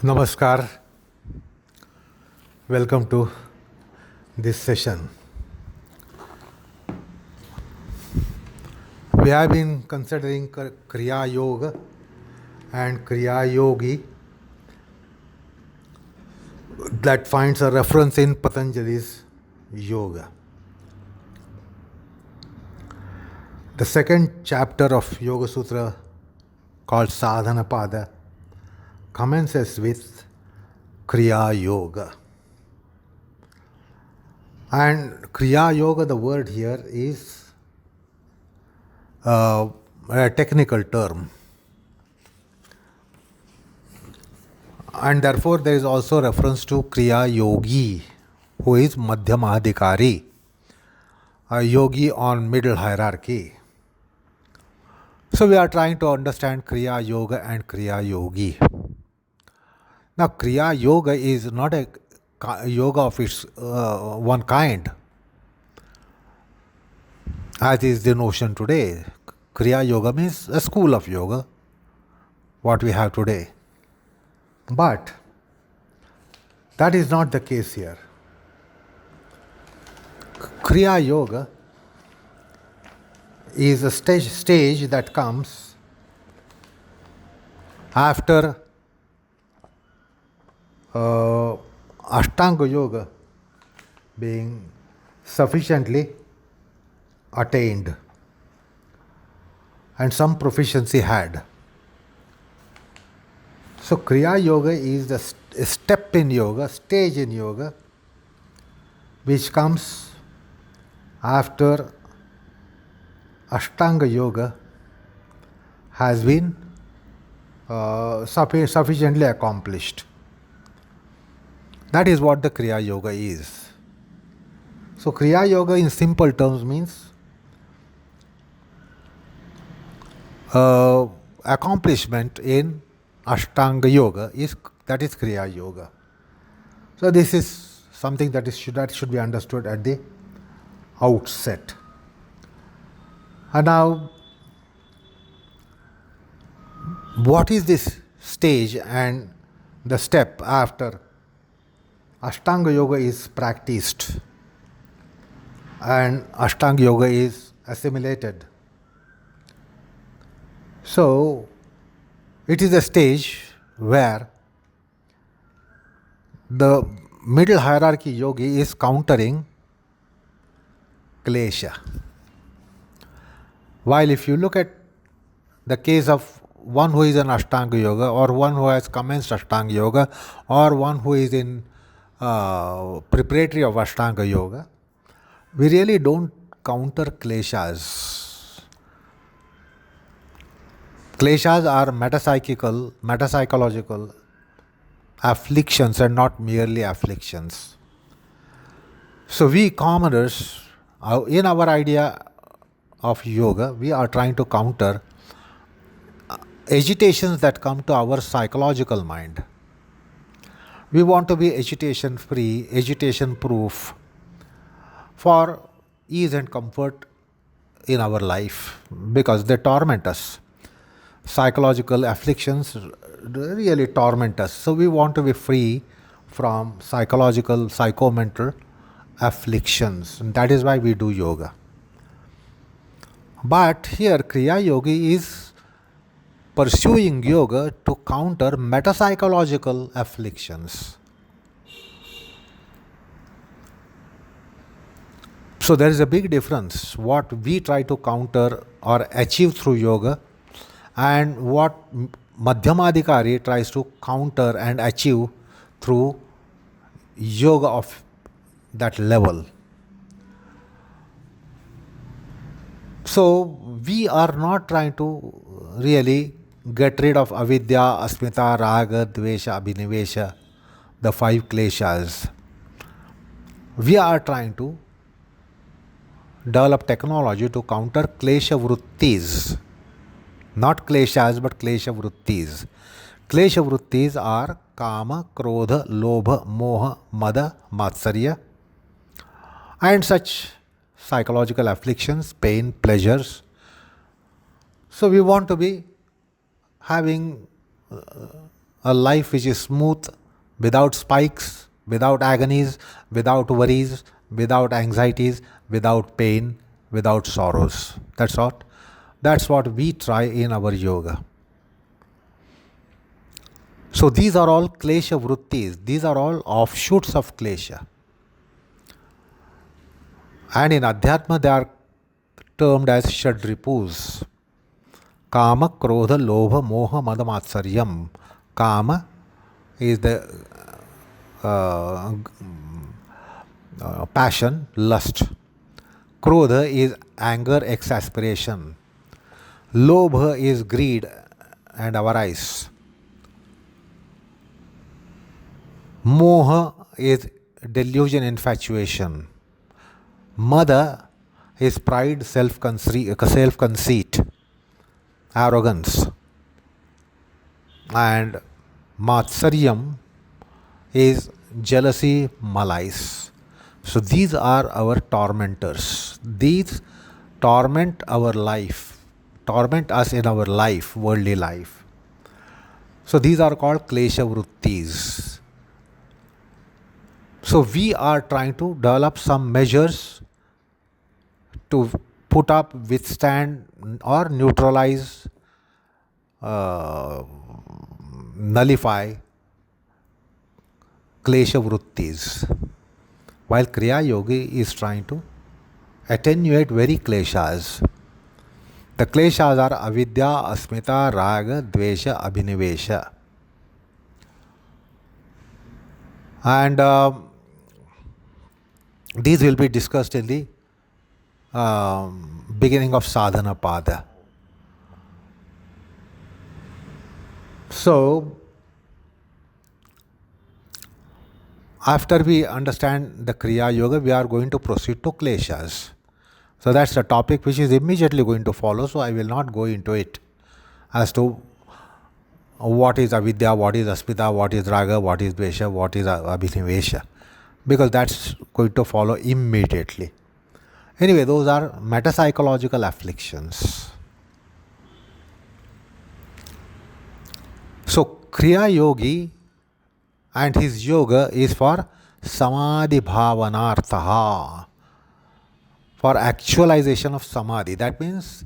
Namaskar. Welcome to this session. We have been considering Kriyayoga and Kriyayogi that finds a reference in Patanjali's Yoga. The second chapter of Yoga Sutra, called Sadhana Pada, commences with Kriyayoga. And Kriyayoga, the word here, is a technical term. And therefore there is also reference to Kriyayogi, who is Madhyama Adhika, a yogi on middle hierarchy. So we are trying to understand Kriyayoga and Kriyayogi. Now, Kriya Yoga is not a yoga of its one kind, as is the notion today. Kriya Yoga means a school of yoga, what we have today. But that is not the case here. Kriya Yoga is a stage that comes after Ashtanga Yoga being sufficiently attained and some proficiency had. So Kriya Yoga is the step in yoga, stage in yoga, which comes after Ashtanga Yoga has been sufficiently accomplished. That is what the Kriya Yoga is. So Kriya Yoga in simple terms means accomplishment in Ashtanga Yoga, that is Kriya Yoga. So this is something that should be understood at the outset. And now, what is this stage and the step after Ashtanga Yoga is practiced and Ashtanga Yoga is assimilated? So, it is a stage where the middle hierarchy yogi is countering klesha. While if you look at the case of one who is in Ashtanga Yoga, or one who has commenced Ashtanga Yoga, or one who is in preparatory of Ashtanga Yoga, we really don't counter kleshas. Kleshas are metapsychological afflictions and not merely afflictions. So we commoners, in our idea of yoga, we are trying to counter agitations that come to our psychological mind. We want to be agitation free, agitation proof, for ease and comfort in our life, because they torment us. Psychological afflictions really torment us. So we want to be free from psychological, psychomental afflictions. And that is why we do yoga. But here Kriya Yogi is pursuing yoga to counter metapsychological afflictions. So there is a big difference what we try to counter or achieve through yoga and what Madhyama Adhika tries to counter and achieve through yoga of that level. So we are not trying to really get rid of Avidya, Asmita, Raga, Dvesha, Abhinives, the 5 kleshas. We are trying to develop technology to counter klesha vrittis. Not kleshas, but klesha vrittis. Klesha vrittis are kama, Krodha, Lobha, Moha, Mada, tsarya, and such psychological afflictions, pain, pleasures. So we want to be having a life which is smooth, without spikes, without agonies, without worries, without anxieties, without pain, without sorrows. That's what we try in our yoga. So these are all klesha vrittis. These are all offshoots of klesha. And in Adhyatma they are termed as Shadripus. Kama, Krodha, Lobha, Moha, Mada, Matsaryam. Kama is the passion, lust. Krodha is anger, exasperation. Lobha is greed and avarice. Moha is delusion, infatuation. Mada is pride, self-conceit, arrogance. And Matsaryam is jealousy, malice. So these are our tormentors. These torment our life, torment us in our life, worldly life. So these are called klesha vrittis. So we are trying to develop some measures to put up, withstand or neutralize, nullify klesha vrittis. While Kriyayoga is trying to attenuate very kleshas. The kleshas are Avidya, Asmita, Raga, Dvesha, Abhinivesha. And these will be discussed in the beginning of sadhana pada. So, after we understand the Kriya Yoga, we are going to proceed to kleshas. So that's the topic which is immediately going to follow. So I will not go into it as to what is avidya, what is asmita, what is raga, what is dvesha, what is abhinivesha, because that's going to follow immediately. Anyway, those are metapsychological afflictions. So Kriya Yogi and his yoga is for samadhi bhavanarthaha, for actualization of samadhi. That means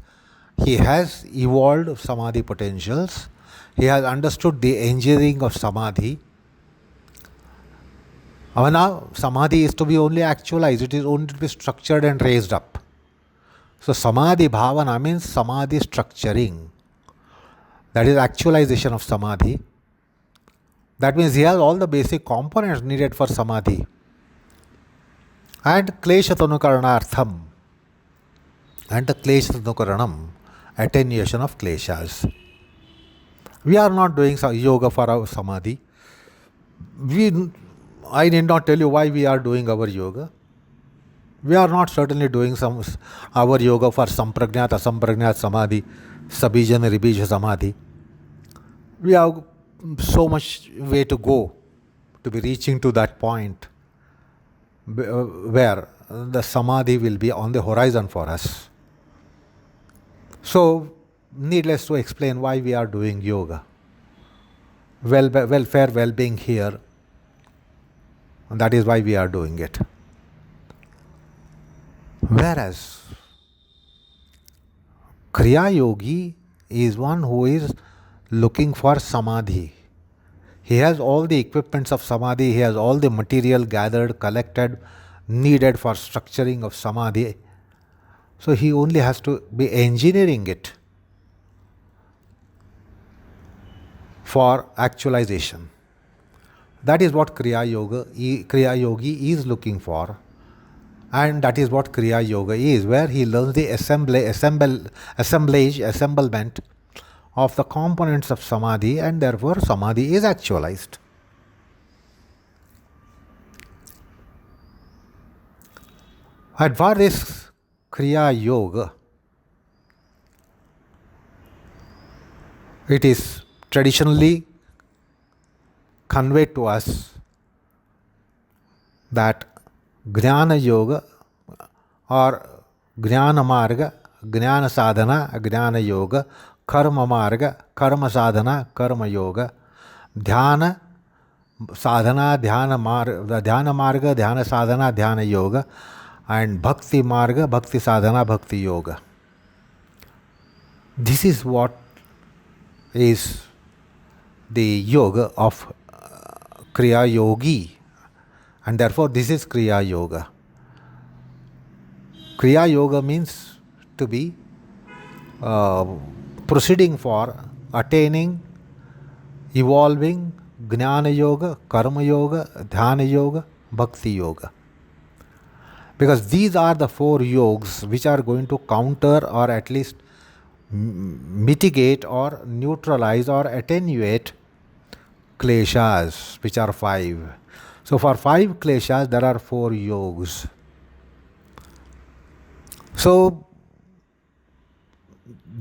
he has evolved samadhi potentials, he has understood the engineering of samadhi. Now samadhi is to be only actualized, it is only to be structured and raised up. So samadhi bhavana means samadhi structuring, that is actualization of samadhi. That means he has all the basic components needed for samadhi. And kleshatanukaranartham, and the kleshatanukaranam, attenuation of kleshas. We are not doing yoga for our samadhi. I need not tell you why we are doing our yoga. We are not certainly doing our yoga for sampragnat, asampragnat samadhi, sabija and ribija samadhi. We have so much way to go to be reaching to that point where the samadhi will be on the horizon for us. So, needless to explain why we are doing yoga. Welfare, well-being here, and that is why we are doing it. Whereas Kriya Yogi is one who is looking for samadhi. He has all the equipments of samadhi, he has all the material gathered, collected, needed for structuring of samadhi. So he only has to be engineering it for actualization. That is what Kriya Yogi is looking for. And that is what Kriya Yoga is, where he learns the assemblement of the components of samadhi, and therefore samadhi is actualized. And for this Kriya Yoga, it is traditionally conveyed to us that Jnana Yoga or Jnana Marga, Jnana Sadhana, Jnana Yoga, Karma Marga, Karma Sadhana, Karma Yoga, dhyana sadhana, dhyana marga, dhyana sadhana, dhyana yoga, and bhakti marga, bhakti sadhana, bhakti yoga. This is what is the yoga of Kriya yogi, and therefore this is Kriya yoga. Kriya yoga means to be proceeding for attaining, evolving Jnana yoga, Karma yoga, Dhyana yoga, Bhakti yoga. Because these are the four yogas which are going to counter or at least mitigate or neutralize or attenuate kleshas, which are 5. So for 5 kleshas there are 4 yogas. So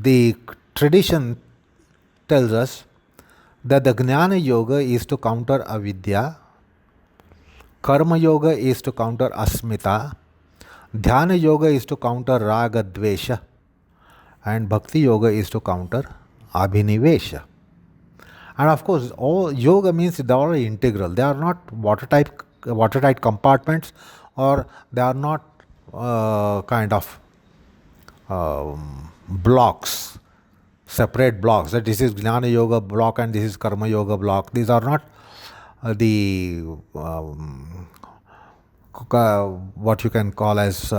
the tradition tells us that the Jnana yoga is to counter Avidya, Karma yoga is to counter Asmita, Dhyana yoga is to counter ga-Dves, and Bhakti yoga is to counter Abhinives. And of course, all yoga means they are integral. They are not watertight compartments, or they are not blocks, separate blocks. That this is Jnana yoga block and this is Karma yoga block. These are not the what you can call as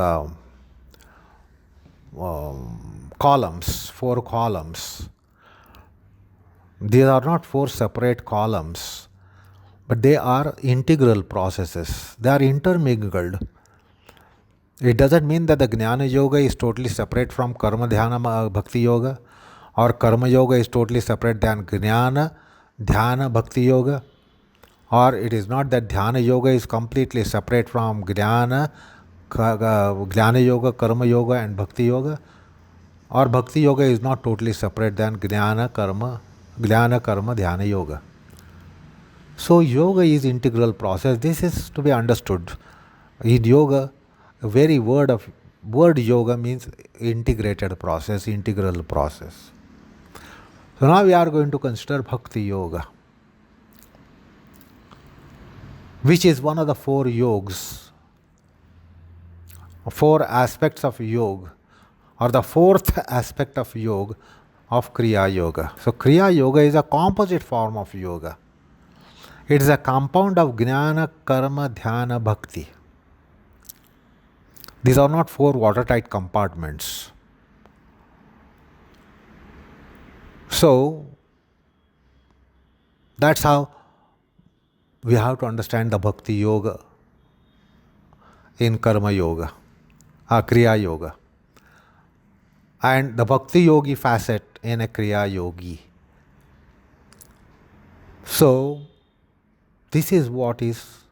columns, 4 columns. These are not 4 separate columns, but they are integral processes. They are intermingled. It doesn't mean that the Jnana yoga is totally separate from Karma Dhyana Bhakti yoga, or Karma yoga is totally separate than Jnana Dhyana Bhakti yoga, or it is not that Dhyana yoga is completely separate from Jnana yoga, Karma yoga and Bhakti yoga, or Bhakti yoga is not totally separate than Jnana Karma Dhyana yoga. So yoga is integral process. This is to be understood. In yoga, the very word yoga means integrated process, integral process. So now we are going to consider Bhakti yoga, which is one of the 4 yogas, 4 aspects of yoga, or the 4th aspect of yoga of Kriya yoga. So Kriya yoga is a composite form of yoga. It is a compound of Jnana, Karma, Dhyana, Bhakti. These are not 4 watertight compartments. So that's how we have to understand the Bhakti yoga in Karma yoga, Kriya yoga, and the Bhakti yogi facet in a Kriya yogi. So this is what is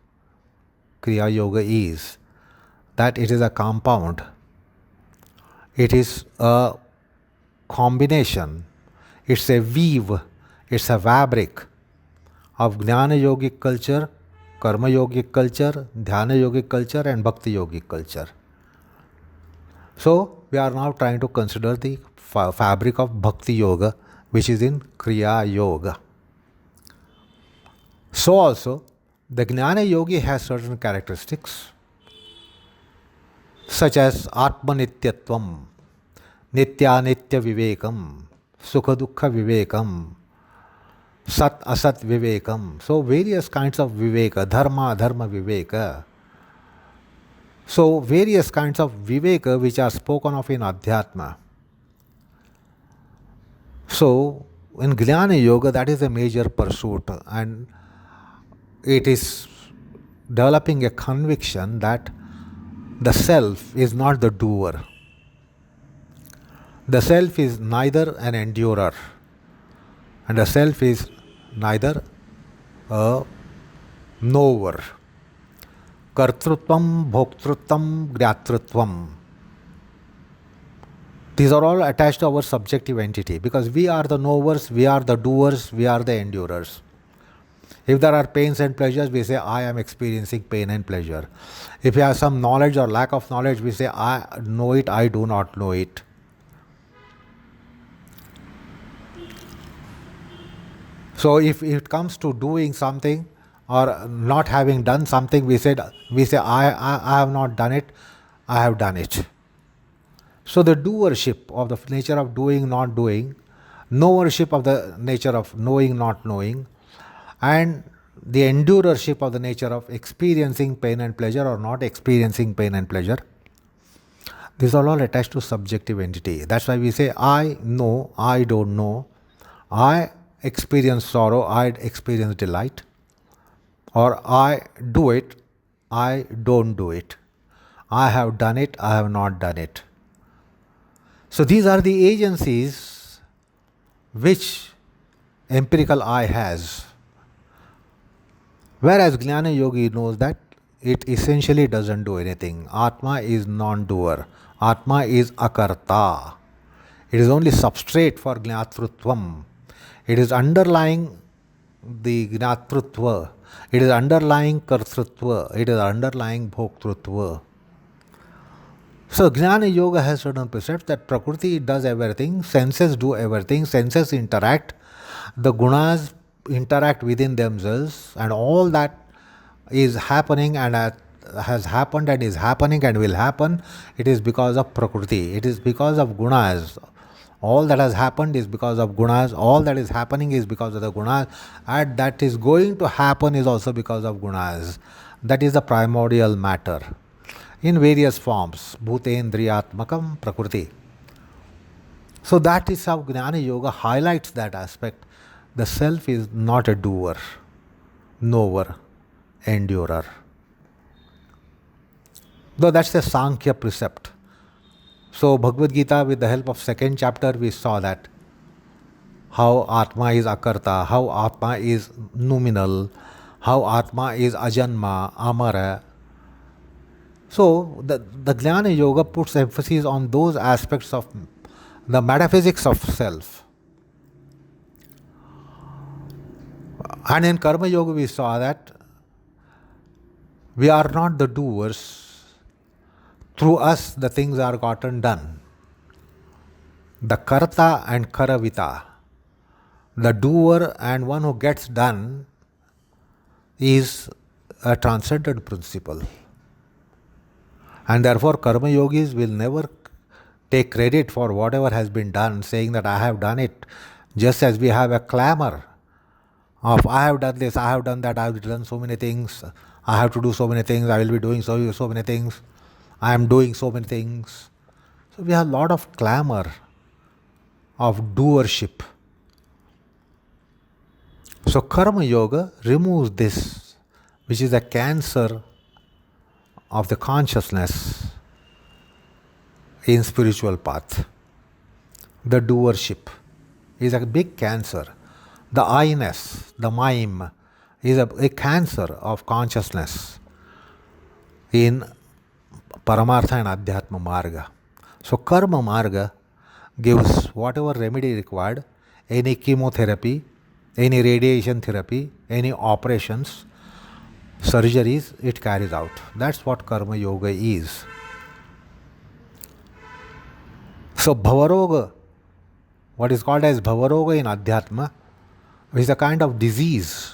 Kriya yoga is, that it is a compound, it is a combination, it's a weave, it's a fabric of Jnana yogic culture, Karma yogic culture, Dhyana yogic culture and Bhakti yogic culture. So we are now trying to consider the fabric of Bhakti yoga, which is in Kriya yoga. So also the Jnana yogi has certain characteristics such as Atmanityatvam, Nitya Vivekam, Sukha Dukkha Vivekam, Sat Asat Vivekam. So various kinds of Viveka, Dharma Adharma Viveka. So various kinds of Viveka which are spoken of in Adhyatma. So in Jnana yoga, that is a major pursuit, and it is developing a conviction that the self is not the doer. The self is neither an endurer, and the self is neither a knower. Kartrutvam, bhoktrutvam, gyatrutvam. These are all attached to our subjective entity, because we are the knowers, we are the doers, we are the endurers. If there are pains and pleasures, we say, I am experiencing pain and pleasure. If we have some knowledge or lack of knowledge, we say, I know it, I do not know it. So if it comes to doing something or not having done something, we say I have not done it, I have done it. So the doership of the nature of doing, not doing, knowership of the nature of knowing, not knowing, and the endurership of the nature of experiencing pain and pleasure or not experiencing pain and pleasure. These are all attached to subjective entity. That's why we say I know, I don't know, I experience sorrow, I experience delight, or I do it, I don't do it. I have done it, I have not done it. So these are the agencies which empirical I has. Whereas Jnana Yogi knows that it essentially doesn't do anything. Atma is non-doer. Atma is akarta. It is only substrate for Jnatrutvam. It is underlying the Jnatrutva. It is underlying Kartrutva. It is underlying Bhoktrutva. So Jnana Yoga has certain precepts that Prakriti does everything, senses do everything, senses interact, the gunas interact within themselves, and all that is happening and has happened and is happening and will happen, it is because of Prakriti. It is because of gunas. All that has happened is because of gunas. All that is happening is because of the gunas. And that is going to happen is also because of gunas. That is the primordial matter in various forms. Bhutendriyatmakam Prakriti. So that is how Jnana Yoga highlights that aspect. The self is not a doer, knower, endurer. Though that's a Sankhya precept. So Bhagavad Gita, with the help of second chapter, we saw that how Atma is Akarta, how Atma is nominal, how Atma is Ajanma, Amara. So the Jnana Yoga puts emphasis on those aspects of the metaphysics of self. And in Karma Yoga we saw that we are not the doers. Through us the things are gotten done. The Karta and Karavita, the doer and one who gets done, is a transcendent principle. And therefore Karma Yogis will never take credit for whatever has been done, saying that I have done it. Just as we have a clamor of I have done this, I have done that, I have done so many things, I have to do so many things, I will be doing so many things, I am doing so many things. So we have a lot of clamor of doership. So Karma Yoga removes this, which is a cancer of the consciousness in spiritual path. The doership is a big cancer. The I-ness, the mime, is a cancer of consciousness in Paramartha and Adhyatma Marga. So Karma Marga gives whatever remedy required, any chemotherapy, any radiation therapy, any operations, surgeries, it carries out. That's what Karma Yoga is. So Bhavaroga, what is called as Bhavaroga in Adhyatma, is a kind of disease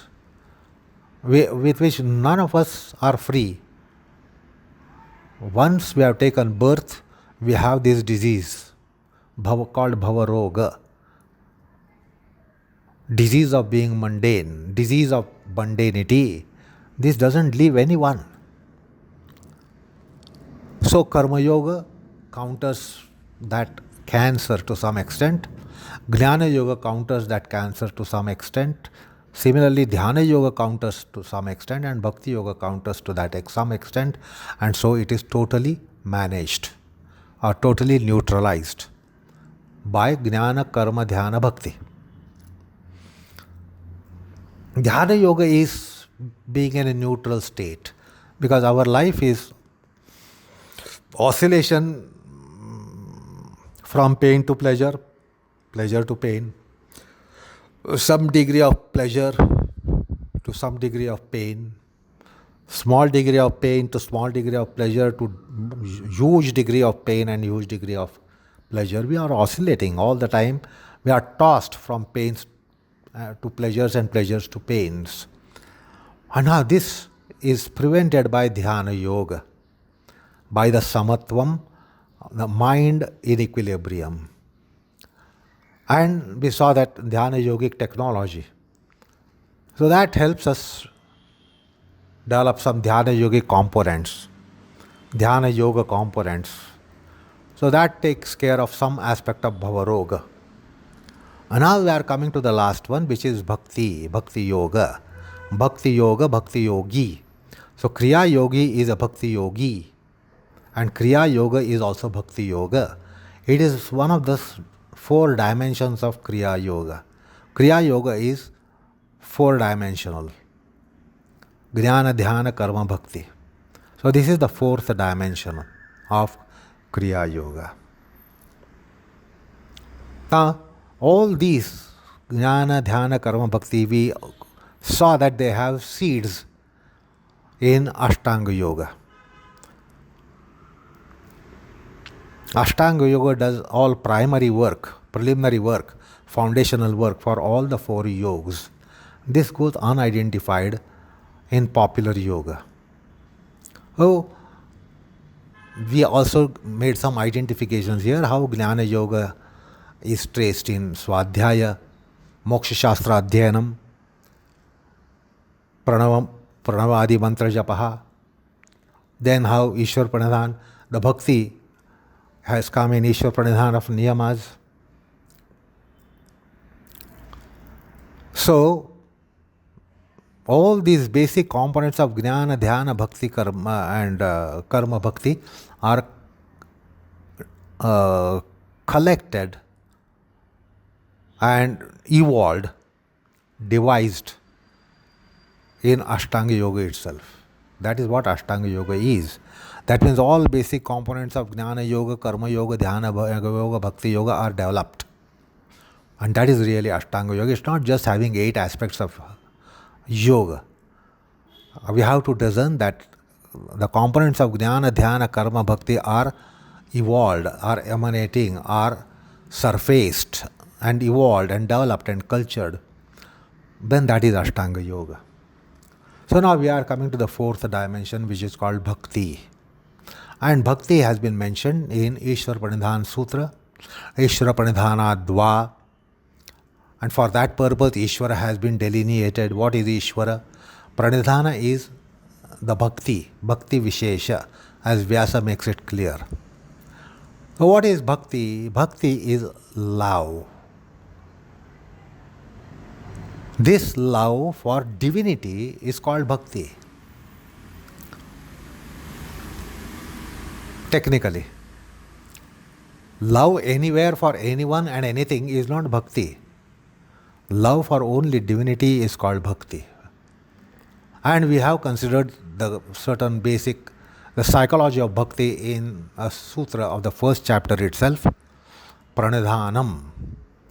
with which none of us are free. Once we have taken birth, we have this disease called Bhavaroga. Disease of being mundane, disease of mundanity. This doesn't leave anyone. So Karma Yoga counters that cancer to some extent. Jnana Yoga counters that cancer to some extent. Similarly, Dhyana Yoga counters to some extent, and Bhakti Yoga counters to that some extent, and so it is totally managed or totally neutralized by Jnana, Karma, Dhyana, Bhakti. Dhyana Yoga is being in a neutral state because our life is oscillation from pain to pleasure, pleasure to pain, some degree of pleasure to some degree of pain, small degree of pain to small degree of pleasure to huge degree of pain and huge degree of pleasure. We are oscillating all the time. We are tossed from pains to pleasures and pleasures to pains. And now this is prevented by Dhyana Yoga, by the samatvam, the mind in equilibrium. And we saw that Dhyana Yogic technology. So that helps us develop some Dhyana Yogic components, Dhyana Yoga components. So that takes care of some aspect of Bhavaroga. And now we are coming to the last one, which is Bhaktiyoga. Bhaktiyoga, Bhakti Yogi. So Kriya Yogi is a Bhakti Yogi, and Kriyayoga is also Bhaktiyoga. It is one of the 4 dimensions of Kriyayoga. Kriyayoga is 4-dimensional. Jnana, Dhyana, Karma, Bhakti. So this is the 4th dimension of Kriyayoga. Now, all these Jnana, Dhyana, Karma, Bhakti, we saw that they have seeds in Ashtanga Yoga. Ashtanga Yoga does all primary work, preliminary work, foundational work for all the 4 yogas. This goes unidentified in popular yoga. Oh, we also made some identifications here, how Jnana Yoga is traced in Swadhyaya, Moksha Shastra Adhyanam, Pranavadi Mantra Japaha, then how Ishwar Pranidhan, the Bhakti has come in Ishwar Pranidhan of Niyamas. So, all these basic components of Jnana, Dhyana, Bhakti, Karma and Karma Bhakti are collected and evolved, devised in Ashtanga Yoga itself. That is what Ashtanga Yoga is. That means all basic components of Jnana Yoga, Karma Yoga, Dhyana Yoga, Bhakti Yoga are developed. And that is really Ashtanga Yoga. It's not just having 8 aspects of yoga. We have to discern that the components of Jnana, Dhyana, Karma, Bhakti are evolved, are emanating, are surfaced and evolved and developed and cultured. Then that is Ashtanga Yoga. So now we are coming to the 4th dimension, which is called Bhakti. And Bhakti has been mentioned in Ishwar Pranidhan Sutra, Ishwara Pranidhana Dva. And for that purpose, Ishwara has been delineated. What is Ishwara? Pranidhana is the Bhakti, Bhakti Vishesha, as Vyasa makes it clear. So what is Bhakti? Bhakti is love. This love for divinity is called Bhakti. Technically, love anywhere for anyone and anything is not Bhakti. Love for only divinity is called Bhakti. And we have considered the certain basic, the psychology of Bhakti in a sutra of the 1st chapter itself, Pranidhanam,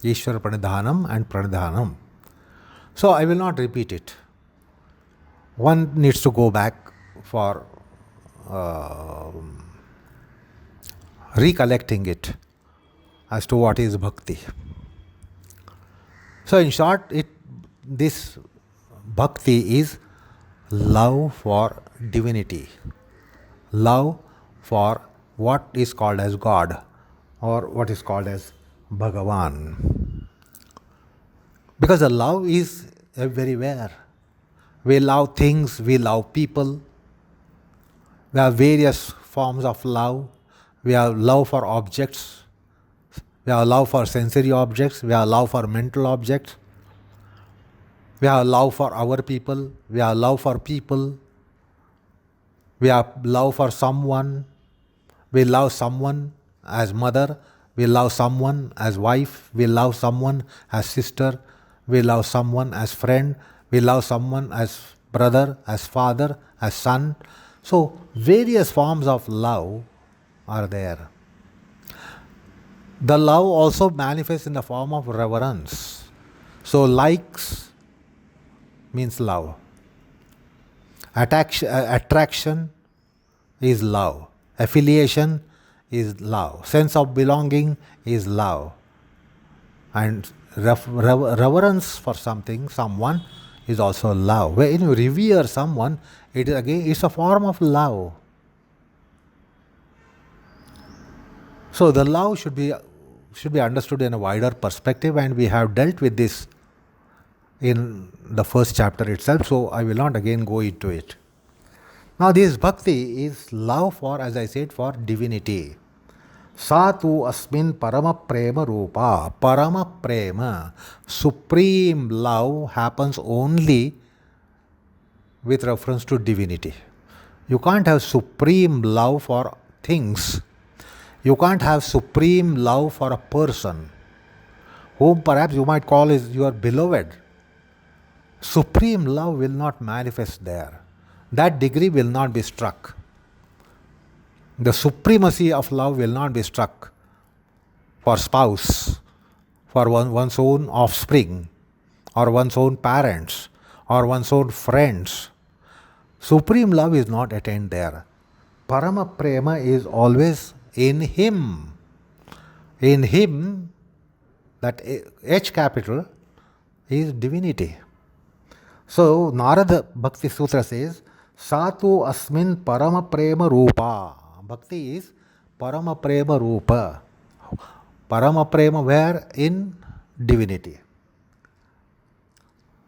Ishwara Pranidhanam and Pranidhanam. So I will not repeat it. One needs to go back for recollecting it as to what is Bhakti. So in short, this Bhakti is love for divinity, love for what is called as God or what is called as Bhagavan. Because the love is everywhere. We love things, we love people. We have various forms of love. We have love for objects. We have love for sensory objects. We have love for mental objects. We have love for our people. We have love for people. We have love for someone. We love someone as mother. We love someone as wife. We love someone as sister. We love someone as friend. We love someone as brother, as father, as son. So various forms of love are there. The love also manifests in the form of reverence. So likes means love. Attraction is love. Affiliation is love. Sense of belonging is love. And reverence for something, someone, is also love. When you revere someone, it is again it's a form of love. So the love should be understood in a wider perspective, and we have dealt with this in the first chapter itself. So I will not again go into it. Now this bhakti is love for, as I said, for divinity. Sa tu asmin parama prema rupa. Parama prema, supreme love, happens only with reference to divinity. You can't have supreme love for things. You can't have supreme love for a person whom perhaps you might call is your beloved. Supreme love will not manifest there. That degree will not be struck. The supremacy of love will not be struck for spouse, for one's own offspring, or one's own parents, or one's own friends. Supreme love is not attained there. Parama prema is always in him. In him, that H capital is divinity. So Narada Bhakti Sutra says, Satu asmin parama prema rupa. Bhakti is parama prema rupa. Parama prema where? In divinity.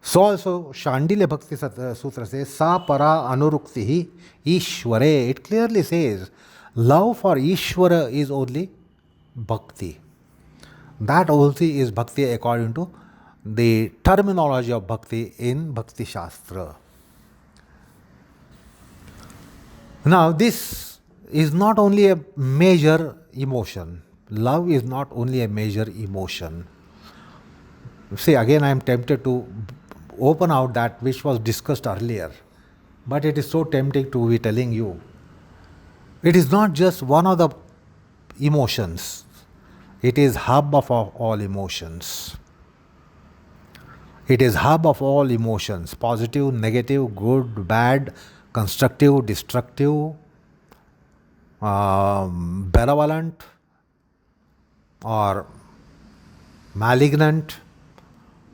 So also Shandilya Bhakti Sutra says, Sa para anuruktihi Ishware. It clearly says, love for Ishwara is only bhakti. That also is bhakti according to the terminology of bhakti in Bhakti Shastra. Now this is not only a major emotion. Love is not only a major emotion. See, again I am tempted to open out that which was discussed earlier. But it is so tempting to be telling you. It is not just one of the emotions. It is hub of all emotions. It is hub of all emotions. Positive, negative, good, bad, constructive, destructive, benevolent or malignant.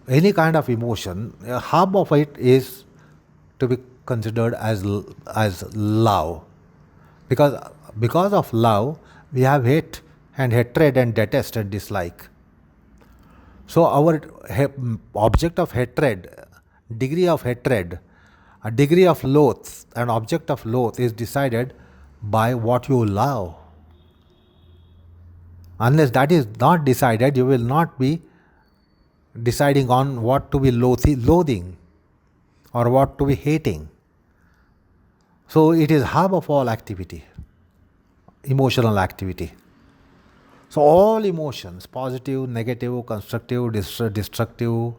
Any kind of emotion, a hub of it is to be considered as love. Because of love, we have hate and hatred and detest and dislike. So our object of hatred, degree of hatred, a degree of loath, an object of loath is decided by what you love. Unless that is not decided, you will not be deciding on what to be loathing or what to be hating. So it is hub of all activity, emotional activity. So all emotions, positive, negative, constructive, destructive,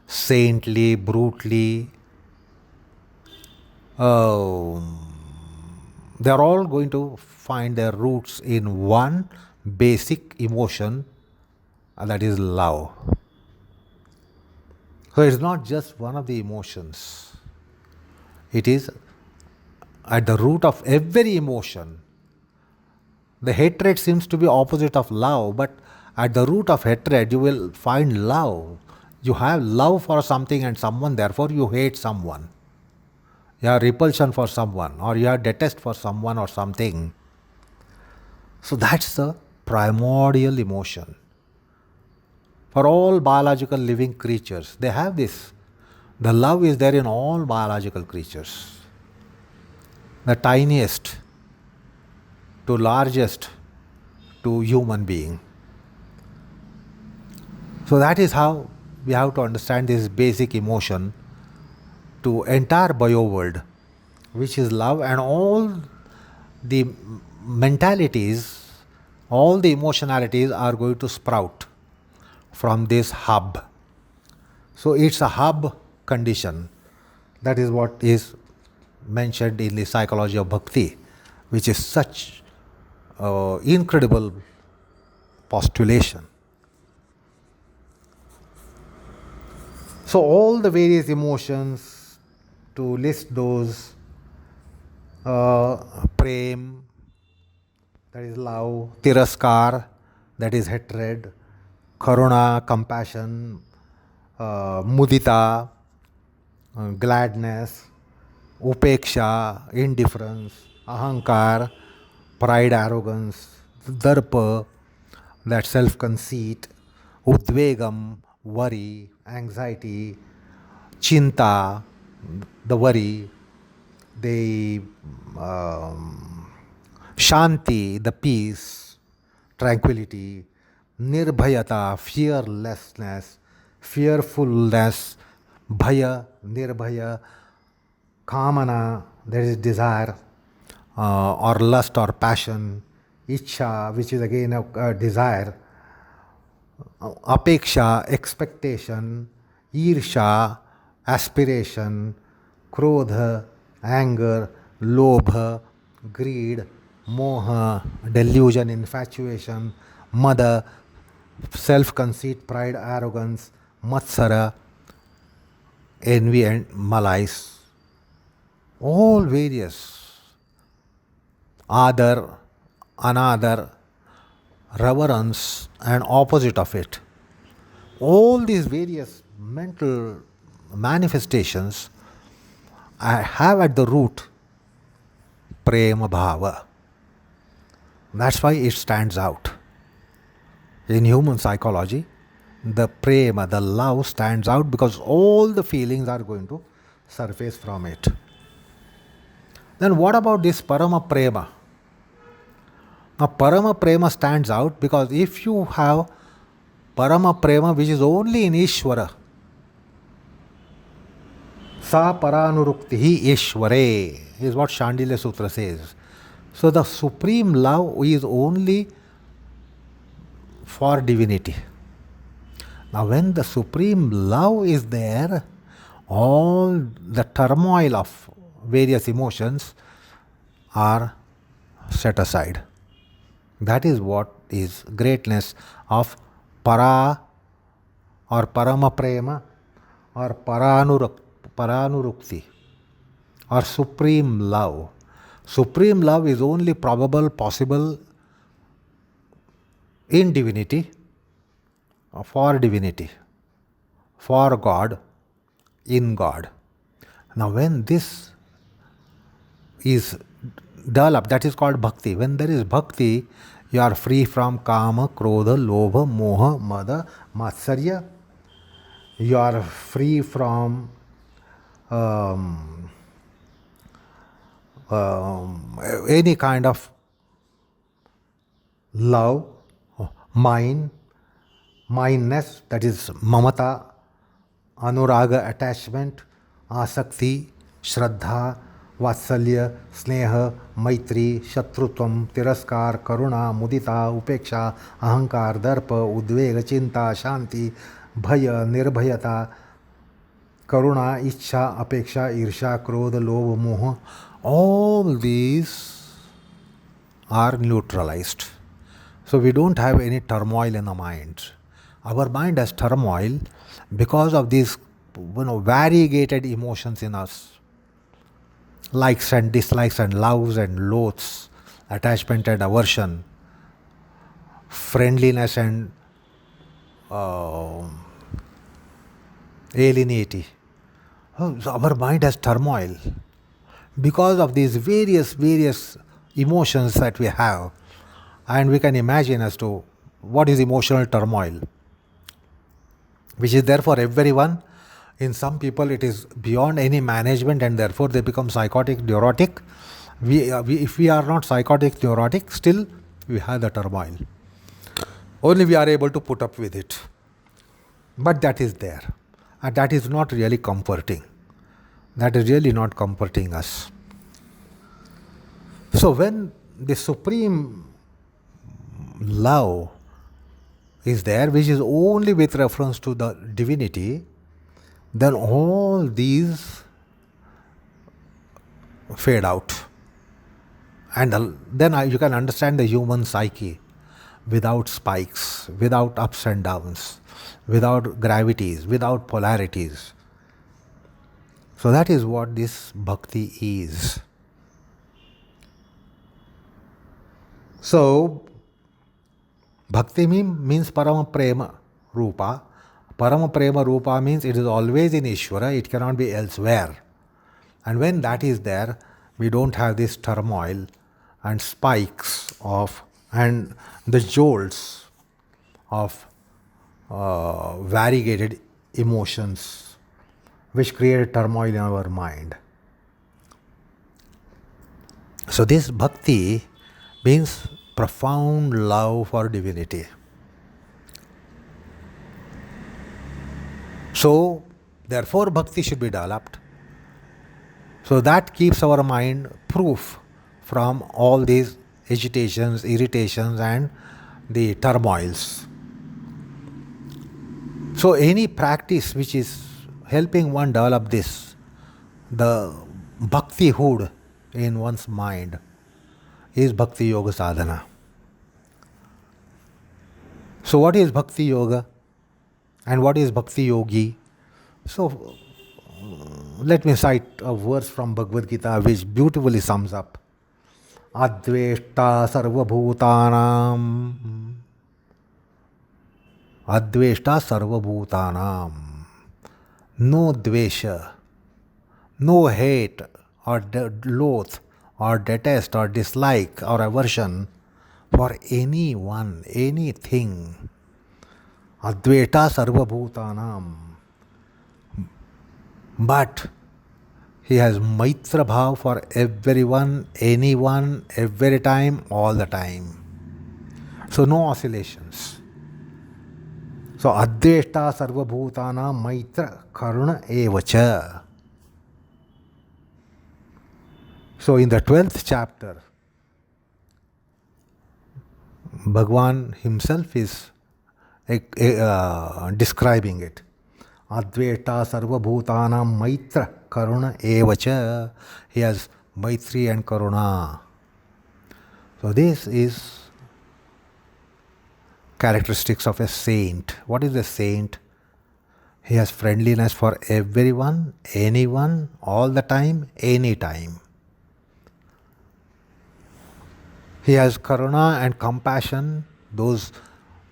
saintly, brutally, they are all going to find their roots in one basic emotion, and that is love. So it is not just one of the emotions. It is at the root of every emotion. The hatred seems to be opposite of love, but at the root of hatred you will find love. You have love for something and someone, therefore you hate someone. You have repulsion for someone, or you have detest for someone or something. So that's the primordial emotion. For all biological living creatures, they have this. The love is there in all biological creatures. The tiniest to largest to human being. So that is how we have to understand this basic emotion to entire bio world, which is love, and all the mentalities, all the emotionalities are going to sprout from this hub. So it's a hub condition. That is what is mentioned in the psychology of bhakti, which is such incredible postulation. So all the various emotions, to list those, prem, that is love, tiraskar, that is hatred, karuna, compassion, mudita, gladness, upeksha, indifference, ahankar, pride, arrogance, darpa, that self-conceit, udvegam, worry, anxiety, chinta, the worry, the shanti, the peace, tranquility, nirbhayata, fearlessness, fearfulness, bhaya, nirbhaya, kamana, there is desire, or lust or passion, ichha, which is again a desire, apeksha, expectation, irsha, aspiration, krodha, anger, lobha, greed, moha, delusion, infatuation, mada, self-conceit, pride, arrogance, matsara, envy and malice, all various, adar, anadar, reverence and opposite of it. All these various mental manifestations have at the root prema bhava. That's why it stands out. In human psychology, the prema, the love stands out because all the feelings are going to surface from it. Then what about this parama prema? Now parama prema stands out because if you have parama prema which is only in Ishvara, sa paranuruktihi Ishvare is what Shandilya Sutra says. So the supreme love is only for divinity. Now when the supreme love is there, all the turmoil of various emotions are set aside. That is what is greatness of para or parama prema or paranurukti or supreme love. Supreme love is only probable, possible in divinity, for divinity, for God, in God. Now when this is developed, that is called bhakti. When there is bhakti, you are free from kama, krodha, lobha, moha, mada, matsarya. You are free from any kind of love, mindness, that is mamata, anuraga, attachment, asakti, shraddha, vatsalya, sneha, maitri, shatrutvam, tiraskar, karuna, mudita, upeksha, ahankar, darpa, udvega, chinta, shanti, bhaya, nirbhayata, karuna, ichha, apeksha, irsha, krodha, lobha, moha, all these are neutralized. So we don't have any turmoil in the mind. Our mind has turmoil because of these variegated emotions in us. Likes and dislikes and loves and loathes, attachment and aversion, friendliness and alienity. So our mind has turmoil because of these various emotions that we have, and we can imagine as to what is emotional turmoil, which is there for everyone. In some people it is beyond any management and therefore they become psychotic, neurotic. If we are not psychotic, neurotic, still we have the turmoil. Only we are able to put up with it. But that is there. And that is not really comforting. That is really not comforting us. So when the supreme love is there, which is only with reference to the divinity, then all these fade out. And then you can understand the human psyche without spikes, without ups and downs, without gravities, without polarities. So that is what this bhakti is. So, bhakti means parama prema. Rupa. Parama Prema Rupa means it is always in Ishvara, it cannot be elsewhere. And when that is there, we don't have this turmoil and spikes of and the jolts of variegated emotions which create turmoil in our mind. So this bhakti means profound love for divinity. So therefore bhakti should be developed. So that keeps our mind proof from all these agitations, irritations and the turmoils. So any practice which is helping one develop this, the bhakti-hood in one's mind, is Bhakti Yoga sadhana. So what is Bhakti Yoga and what is Bhakti Yogi? So let me cite a verse from Bhagavad Gita which beautifully sums up. Adveshta sarvabhutanam. Adveshta sarvabhutanam. No dvesha, no hate or loathe or detest or dislike or aversion for anyone, anything. Adveshta sarvabhutanam. But he has maitra bhav for everyone, anyone, every time, all the time. So no oscillations. So adveshta sarvabhutana maitra karuna evacha. So in the 12th chapter, Bhagwan himself is describing it. Adveshta sarvabhutana maitra karuna evacha. He has maitri and karuna. So this is characteristics of a saint. What is a saint? He has friendliness for everyone, anyone, all the time, any time. He has karuna and compassion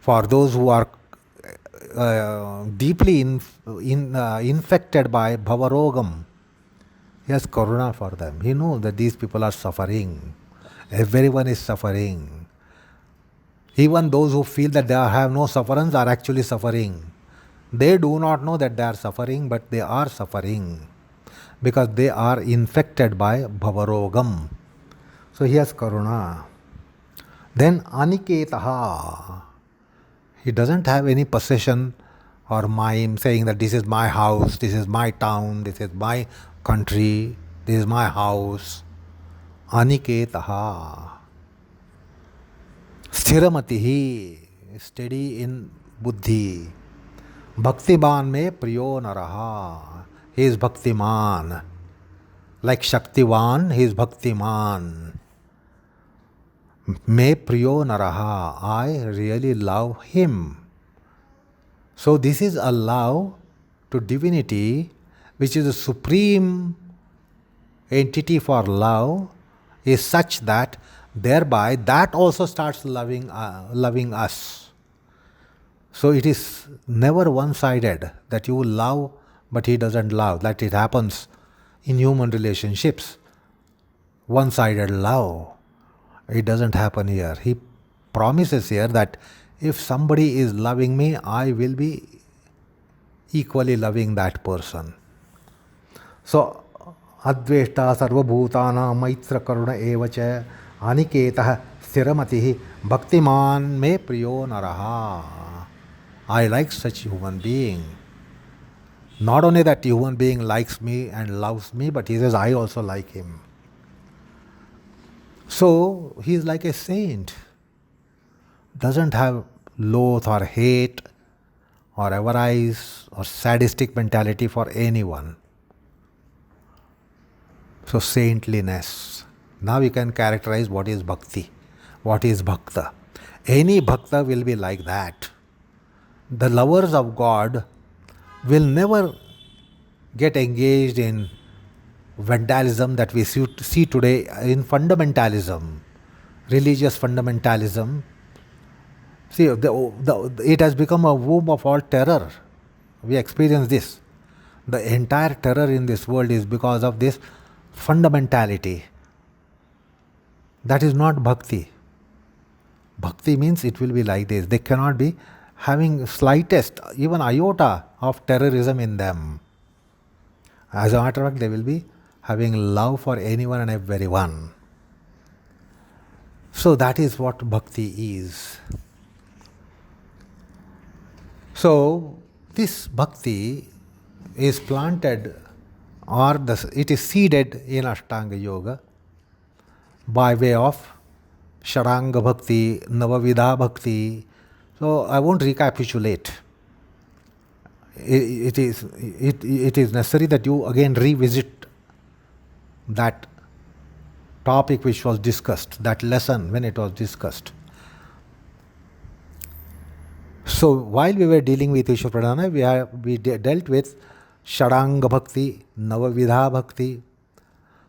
for those who are deeply infected by bhavarogam. He has karuna for them. He knows that these people are suffering. Everyone is suffering. Even those who feel that they have no sufferance are actually suffering. They do not know that they are suffering, but they are suffering because they are infected by bhavarogam. So he has karuna. Then aniketaha. He doesn't have any possession or mime saying that this is my house, this is my town, this is my country, this is my house. Aniketaha. Sthiramatihi. Steady in buddhi. Bhaktiman me priyo naraha. He is bhaktiman. Like Shaktivan, he is bhaktiman. Me priyo naraha. I really love him. So this is a love to divinity, which is the supreme entity for love, is such that thereby that also starts loving us. So it is never one-sided that you love but he doesn't love. That it happens in human relationships. One-sided love. It doesn't happen here. He promises here that if somebody is loving me, I will be equally loving that person. So, adveshta sarvabhutana maitra karuna evacha aniketah sthiramatihi bhaktiman me priyo naraha. I like such human being. Not only that human being likes me and loves me, but he says I also like him. So he is like a saint. Doesn't have loath or hate or avarice or sadistic mentality for anyone. So saintliness. Now we can characterize what is bhakti, what is bhakta. Any bhakta will be like that. The lovers of God will never get engaged in vandalism that we see today, in fundamentalism, religious fundamentalism. See, it has become a womb of all terror. We experience this. The entire terror in this world is because of this fundamentality. That is not bhakti. Bhakti means it will be like this. They cannot be having slightest, even iota of terrorism in them. As a matter of fact, they will be having love for anyone and everyone. So that is what bhakti is. So this bhakti is planted, or it is seeded in Ashtanga Yoga by way of Sharanga Bhakti, Navavidha Bhakti. So I won't recapitulate. It is necessary that you again revisit that topic which was discussed, that lesson when it was discussed. So while we were dealing with Ishwar Pradhana, we dealt with Sharanga Bhakti, Navavidha Bhakti.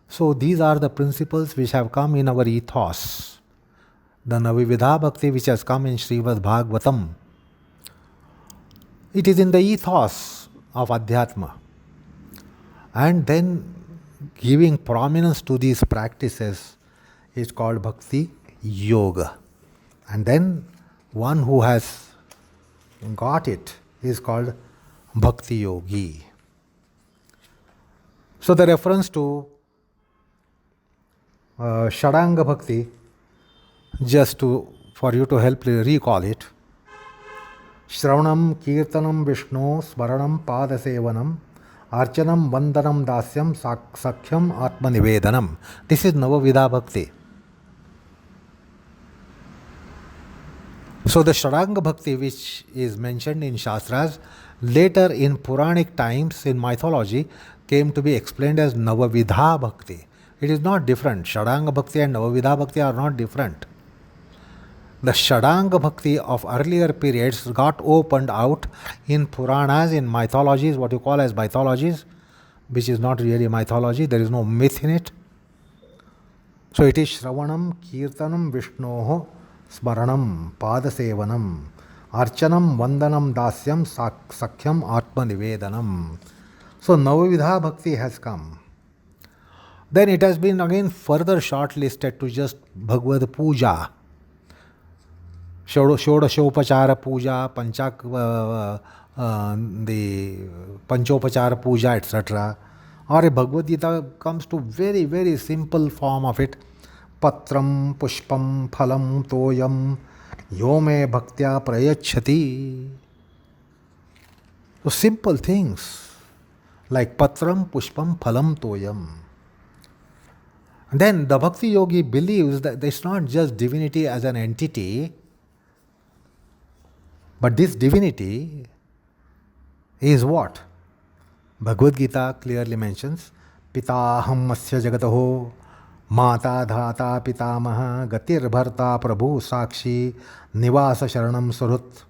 So these are the principles which have come in our ethos. The Navavidha Bhakti which has come in Srimad Bhagavatam, it is in the ethos of Adhyatma. And then giving prominence to these practices is called Bhakti Yoga. And then one who has got it is called Bhakti Yogi. So the reference to Sharanga Bhakti, just for you to help recall it: Shravanam, Kirtanam, Vishnu, Smaranam, Padasevanam, Archanam, Vandanam, Dasyam, Sakhyam, Atmanivedanam. This is Navavidha Bhakti. So the Sharanga Bhakti, which is mentioned in Shastras, later in Puranic times, in mythology, came to be explained as Navavidha Bhakti. It is not different. Sharanga Bhakti and Navavidha Bhakti are not different. The Sharanga Bhakti of earlier periods got opened out in Puranas, in mythologies, what you call as mythologies, which is not really mythology, there is no myth in it. So it is Shravanam, Kirtanam, Vishnoho, Smaranam, Padasevanam, Archanam, Vandanam, Dasyam, Sakhyam, Atmanivedanam. So Navavidha Bhakti has come. Then it has been again further shortlisted to just Bhagavad Puja. Shodashopachara Puja, the Panchopachara Puja, etc. Or a Bhagavad Gita comes to very, very simple form of it. Patram, Pushpam, Phalam, Toyam, Yome Bhaktya Prayachati. So simple things like Patram, Pushpam, Phalam, Toyam. And then the Bhakti Yogi believes that it's not just divinity as an entity, but this divinity is what? Bhagavad Gita clearly mentions, Pitaham Asya Jagataho, Mata Dhata Pitamaha, Gatir Bharta Prabhu Sakshi, Nivasa Sharanam Surut.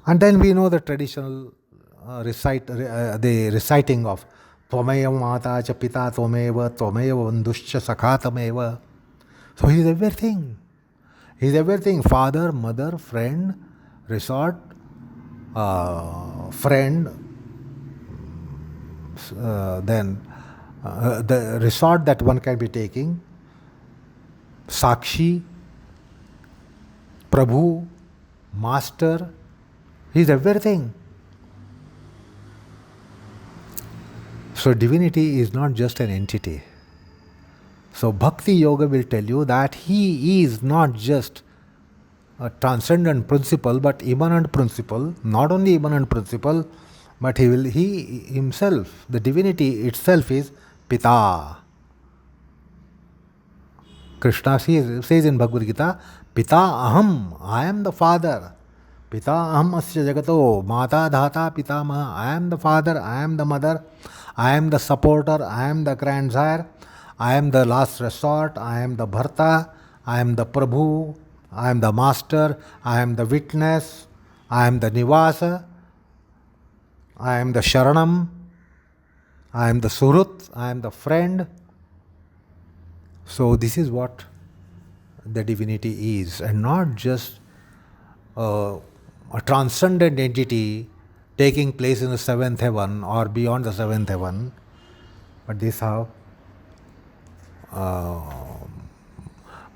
And then we know the traditional the reciting of Tvameva Mata Cha Pita Tvameva, Tvameva Vanduscha Sakha Tameva. So he is everything. He is everything: father, mother, friend, resort, friend, then the resort that one can be taking, Sakshi, Prabhu, Master. He is everything. So divinity is not just an entity. So Bhakti Yoga will tell you that he is not just a transcendent principle, but immanent principle. Not only immanent principle, but he himself, the divinity itself, is Pita. Krishna says in Bhagavad Gita, Pita aham, I am the father. Pita aham asya jagato, mata dhata pitamaha. I am the father, I am the mother, I am the supporter, I am the grandsire, I am the last resort, I am the bharta, I am the prabhu, I am the master, I am the witness, I am the nivasa, I am the sharanam, I am the surut, I am the friend. So this is what the divinity is, and not just a transcendent entity taking place in the seventh heaven or beyond the seventh heaven, but this how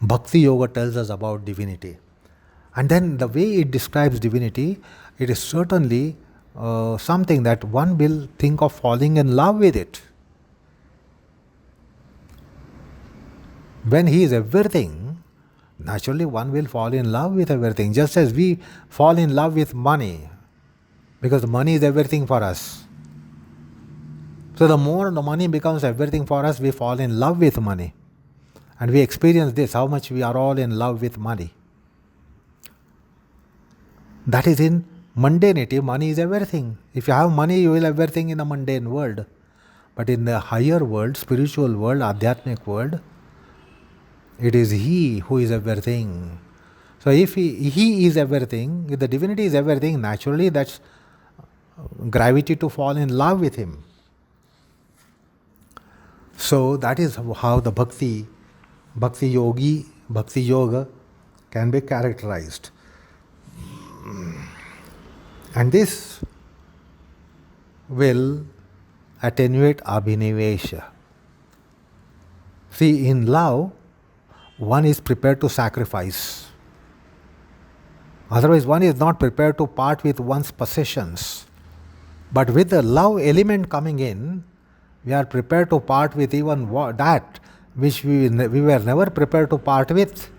Bhakti Yoga tells us about divinity. And then the way it describes divinity, it is certainly something that one will think of falling in love with it. When he is everything, naturally one will fall in love with everything, just as we fall in love with money, because money is everything for us. So the more the money becomes everything for us, we fall in love with money. And we experience this, how much we are all in love with money. That is in mundanity, money is everything. If you have money, you will have everything in the mundane world. But in the higher world, spiritual world, Adhyatmic world, it is He who is everything. So if He is everything, if the divinity is everything, naturally that's gravity to fall in love with Him. So that is how the Bhakti Yoga can be characterized. And this will attenuate Abhinives. See, in love, one is prepared to sacrifice. Otherwise, one is not prepared to part with one's possessions. But with the love element coming in, we are prepared to part with even that which we were never prepared to part with,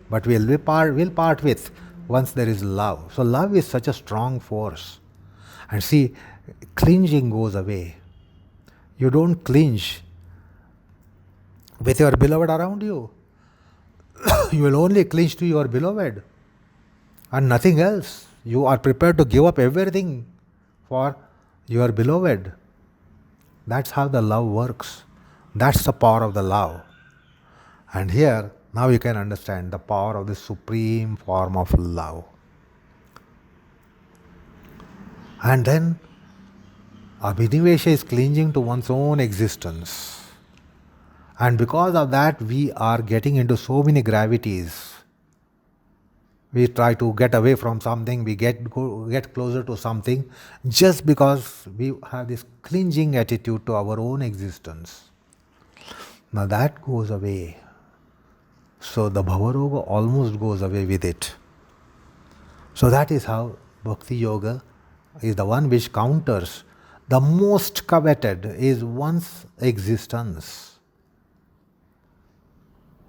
but we'll part with once there is love. So love is such a strong force. And see, clinging goes away. You don't clinch with your beloved around you. You will only clinch to your beloved and nothing else. You are prepared to give up everything for your beloved. That's how the love works. That's the power of the love. And here, now you can understand the power of the supreme form of love. And then, Abhinives is clinging to one's own existence. And because of that, we are getting into so many gravities. We try to get away from something, we get closer to something, just because we have this clinging attitude to our own existence. Now that goes away. So the Bhavaroga almost goes away with it. So that is how Bhakti Yoga is the one which counters the most coveted is one's existence.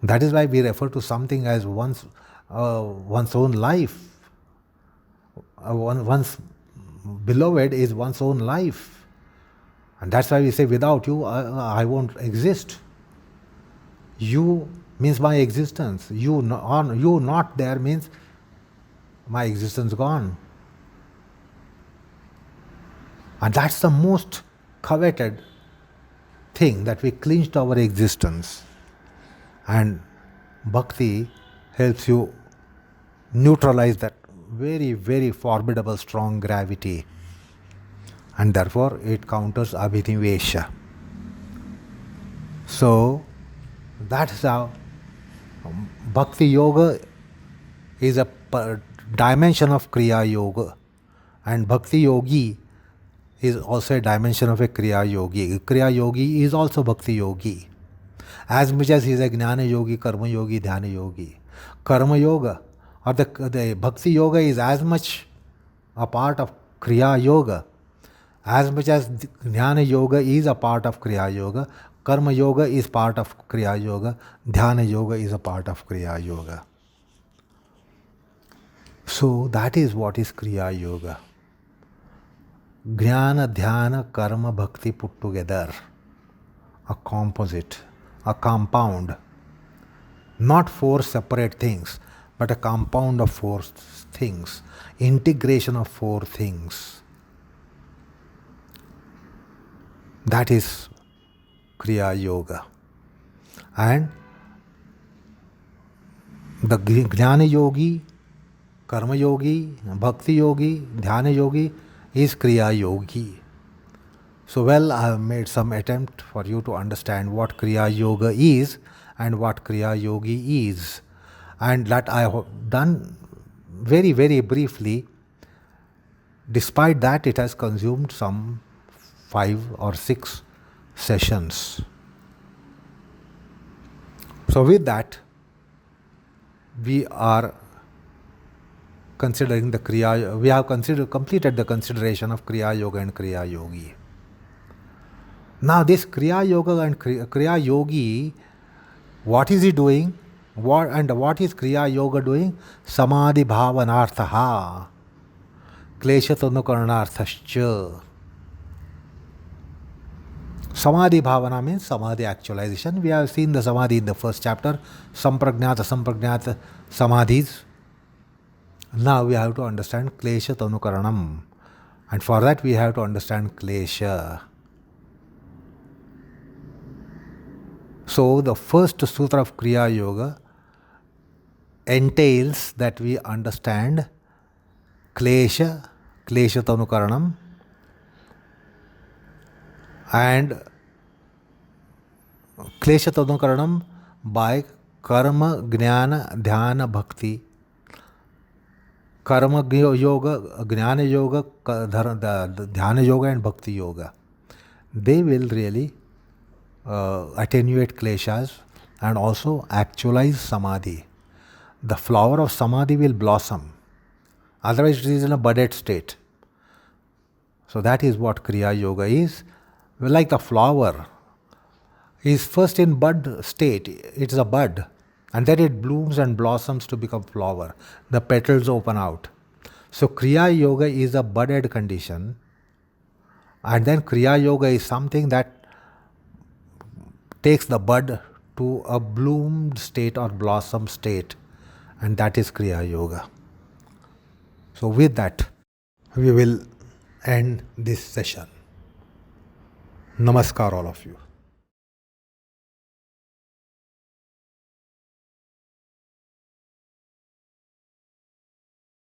That is why we refer to something as one's own life. One's beloved is one's own life. And that's why we say, without you, I won't exist. You means my existence. You not there means my existence gone. And that's the most coveted thing, that we cling to our existence. And Bhakti helps you neutralize that very, very formidable, strong gravity. And therefore, it counters Abhinives. So, that's how Bhakti Yoga is a dimension of Kriyayoga. And Bhakti Yogi is also a dimension of a Kriya Yogi. Kriya Yogi is also Bhakti Yogi. As much as he is a Jnana Yogi, Karma Yogi, Dhyana Yogi. Karma Yoga or the Bhakti Yoga is as much a part of Kriya Yoga. As much as Jnana Yoga is a part of Kriya Yoga, Karma Yoga is part of Kriya Yoga, Dhyana Yoga is a part of Kriya Yoga. So that is what is Kriya Yoga. Jnana, Dhyana, Karma, Bhakti put together. A composite, a compound. Not four separate things, but a compound of four things. Integration of four things. That is Kriya Yoga. And the Jnana Yogi, Karma Yogi, Bhakti Yogi, Dhyana Yogi is Kriya Yogi. So well, I have made some attempt for you to understand what Kriya Yoga is and what Kriya Yogi is. and that I have done very, very briefly. Despite that, it has consumed some 5 or 6 sessions. So with that, we are considering the Kriya. We have completed the consideration of Kriyayoga and Kriya Yogi. Now this Kriyayoga and Kriya Yogi, what is he doing? What is Kriyayoga doing? Samadhi bhavanarthaha, kleshatanukaranarthascha. Samadhi bhavana means samadhi actualization. We have seen the samadhi in the first chapter, sampragnata, sampragnata samadhis. Now we have to understand klesha tanukaranam, and for that we have to understand klesha. So the first sutra of Kriya Yoga entails that we understand klesha tanukaranam, and klesha tanukaranam by karma, jnana, dhyana, bhakti. Karma yoga, jnana yoga, dhyana yoga and bhakti yoga. They will really attenuate kleshas and also actualize samadhi. The flower of samadhi will blossom. Otherwise it is in a budded state. So that is what Kriya Yoga is. Like the flower is first in bud state. It is a bud. And then it blooms and blossoms to become flower. The petals open out. So Kriya Yoga is a budded condition. And then Kriya Yoga is something that takes the bud to a bloomed state or blossom state. And that is Kriya Yoga. So with that, we will end this session. Namaskar all of you.